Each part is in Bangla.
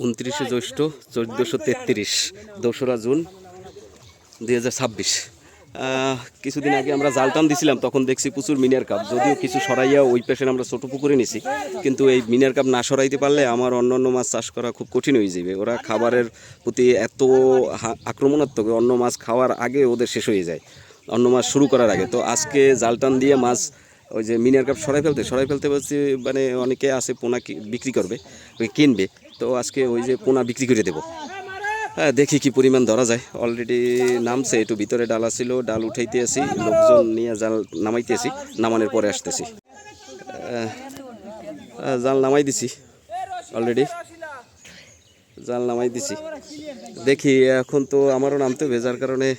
29শে জ্যৈষ্ঠ 1433 2রা জুন 2026। কিছুদিন আগে আমরা জাল টান দিছিলাম, তখন দেখছি প্রচুর মিনার কাপ, যদিও কিছু সরাইয়া ওই পেশে আমরা ছোটো পুকুরে নিছি, কিন্তু এই মিনার কাপ না সরাইতে পারলে আমার অন্যান্য মাছ চাষ করা খুব কঠিন হয়ে যাবে। ওরা খাবারের প্রতি এত আক্রমণাত্মক, অন্য মাছ খাওয়ার আগে ওদের শেষ হয়ে যায়, অন্য মাছ শুরু করার আগে। তো আজকে জাল টান দিয়ে মাছ ওই যে মিনার কাপ সরাই ফেলতে বলছি, মানে অনেকে আছে পোনা বিক্রি করবে, কিনবে, তো আজকে ওই যে পোনা বিক্রি করে দেবো। হ্যাঁ, দেখি কি পরিমাণ ধরা যায়। অলরেডি নামছে, একটু ভিতরে ডালা ছিল, ডাল উঠাইতে আসি, লোকজন নিয়ে জাল নামাইতে আসি, নামানোর পরে আসতেছি। জাল নামাই দিছি, অলরেডি জাল নামাই দিছি। দেখি এখন তো আমারও নামতে হবে, যার কারণে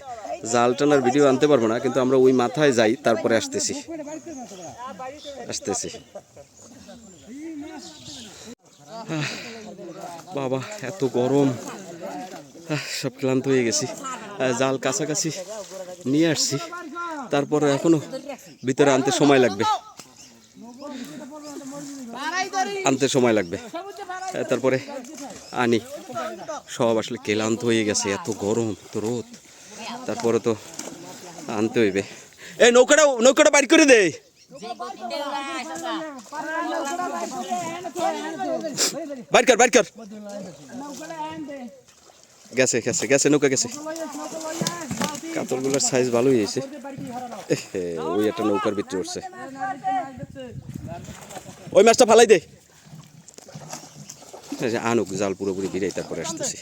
জাল টানার ভিডিও আনতে পারবো না, কিন্তু আমরা ওই মাথায় যাই, তারপরে আসতেছি। বাবা এত গরম, সব ক্লান্ত হয়ে গেছি। জাল কাছাকাছি নিয়ে আসছি, তারপরে এখনো ভিতরে আনতে সময় লাগবে, তারপরে আনি। সব আসলে ক্লান্ত হয়ে গেছে, এত গরম, তো রোদ, তারপরে তো আনতে হইবে। এই নৌকাটা বাইর করে দে। বাইর কর। গেছে নৌকা গেছে। কাতলগুলোর সাইজ ভালোই হয়েছে। ওই একটা নৌকার ভিতরে উঠছে, ওই মাছটা ফালাই দে। আনুক জাল পুরোপুরি ভিড়াই, তারপরে আসতেছি।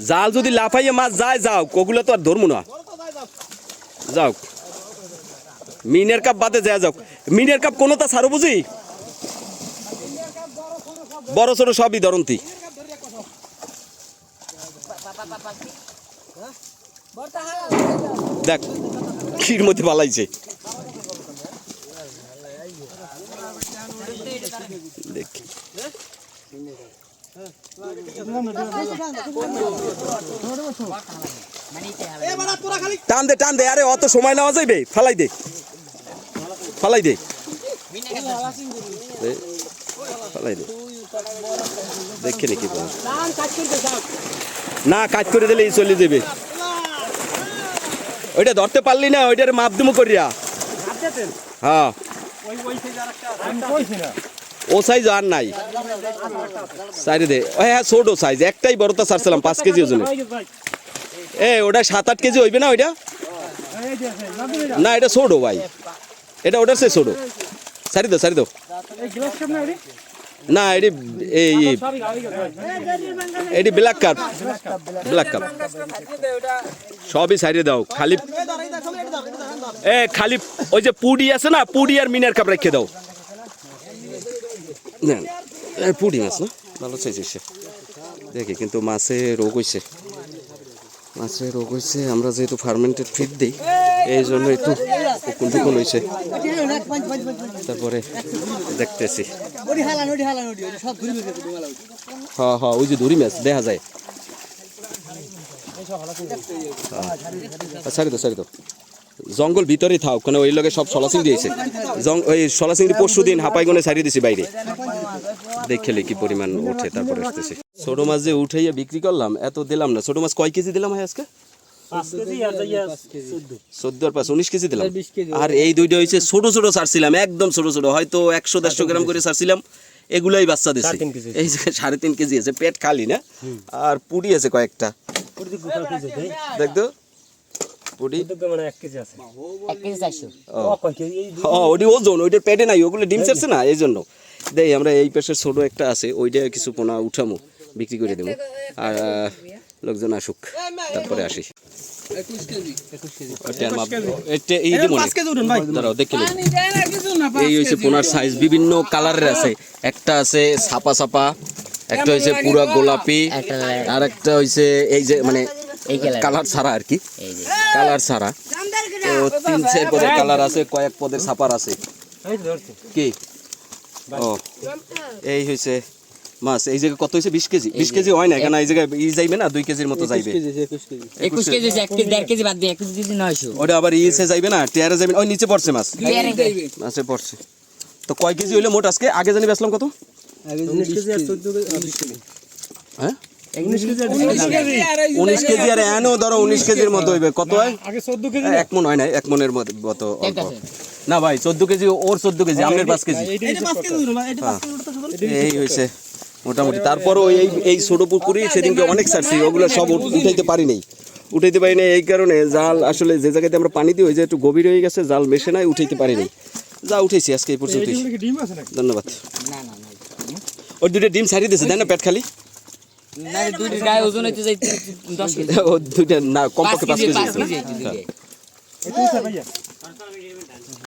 জাল যদি লাফাইয়ে মাছ যায়, যাও, ওগুলো তো আর ধরবো না, যাও। মিনের কাপ বাদে যাও। মিনের কাপ কোনোটা ছাড়ো বুঝি, বড় ছোট সবই ধরন্তি। দেখ ক্ষীর মধ্যে পালাইছে, দেখ। টান দে, আরে অত সময় নেওয়া যাইবে, ফালাই দে। দেখে নাকি না, কাজ করে দিলে চলে যাবে। ওইটা ধরতে পারলি না, ওইটার মাপ দিমু করিয়া। হ্যাঁ, ও সাইজ আর নাই, সাইডে দে। হ্যাঁ, ছোট সাইজ, একটাই বড়টা ছাড়ছিলাম 5 কেজি ওজনে। ওটা 7-8 কেজি হইবে না ওইটা? না, এটা ছোট ভাই, এটা ওটার সে ছোট। সারি দাও। না, এটি ব্ল্যাক কাপ, সবই সাইডে দাও। খালি ওই যে পুডি আছে না, পুডি আর মিনার কাপ রেখে দাও। পুডি মাছ না, ভালো চাইছে দেখি, কিন্তু মাছে রোগ হয়েছে। আমরা যেহেতু ফার্মেন্টেড ফিড দিই, এই জন্য একটু উকুন হয়েছে। তারপরে দেখতেছি, হ্যাঁ, ওই যে ধরি মাছ দেখা যায়। সারি দাও। জঙ্গল ভিতরেই থাক, কারণ ওই লগে সব সলাসিং দিয়েছে। ওই সলাসিং পরশু দিন হাঁপাইগনে ছাড়িয়ে দিছি বাইরে, দেখলে কি পরিমাণ ওঠে। তারপরে আসতেছি। ছোট মাছ যে উঠাইয়া বিক্রি করলাম, এত দিলাম না। ছোট মাছ কয় কেজি দিলাম আজকে? 14 আর 5 19 কেজি দিলাম। আর এই দুইটা হয়েছে ছোট ছাড়ছিলাম, একদম ছোট, হয়তো 100-150 গ্রাম করে ছাড়ছিলাম। এগুলাই বাচ্চা দিচ্ছে। এই যে 3.5 কেজি আছে, পেট খালি না। আর পুডি আছে কয়েকটা, দেখতো পুডি ওজন, ওইটার পেটে নাই, ওগুলো ডিম ছাড়ছে না, এই জন্য দেই আমরা। এই পেশের ছোট একটা আছে, ওইটা কিছু পোনা উঠামো, বিক্রি করে দেবো। আর লোকজন আসুক, তারপরে আসি। এই হয়েছে পোনার সাইজ, বিভিন্ন কালারের আছে। একটা আছে ছাপা, একটা হয়েছে পুরা গোলাপি, আর একটা হয়েছে এই যে মানে কালার ছাড়া আর কি, কালার ছাড়া। তো 3-4 পদের কালার আছে, কয়েক পদের ছাপার আছে। কি এই হয়েছে মাছ। এই জায়গায় কত হয়েছে? 20 কেজি হয় না, কেন এই জায়গায় যাইবে না, 2 কেজির মতো যাইবে। 21 কেজি 1.5 কেজি বাদ দিয়ে 21 কেজি 900। ওটা আবার যাইবে না, টিয়ারে যাইবে। ওই নিচে পড়ছে মাছে পড়ছে। তো কয় কেজি হইলো মোট আজকে? আগে জানি বেচলাম কত? হ্যাঁ 19 কেজি 19 কেজি আর এনও ধরো 19 কেজির মতো হইবে কত হয় আগে 14 কেজি এক মন হয় না এক মনের মতো অল্প না ভাই 14 কেজি ওর 14 কেজি আপনার 5 কেজি এই হয়েছে মোটামুটি তারপরও এই ছোট পুকুরি সেদিনকে অনেক ছাড়ছি ওগুলো সব উঠাইতে পারি নাই এই কারণে জাল আসলে যে জায়গাতে আমরা পানি দিই ওই যে একটু গভীর হয়ে গেছে জাল মেশে নাই উঠাইতে পারি নাই যা উঠেছি আজকে এই পর্যন্তই ডিম আছে নাকি ধন্যবাদ না না না ওই দুটো ডিম ছাড়িয়ে দিয়েছে তাই না পেট খালি না দুই গায়ে ওজন হইতে যাই 10 কেজি ও দুইটা না কমপক্ষে 5 কেজি 5 কেজি এটা ভাইয়া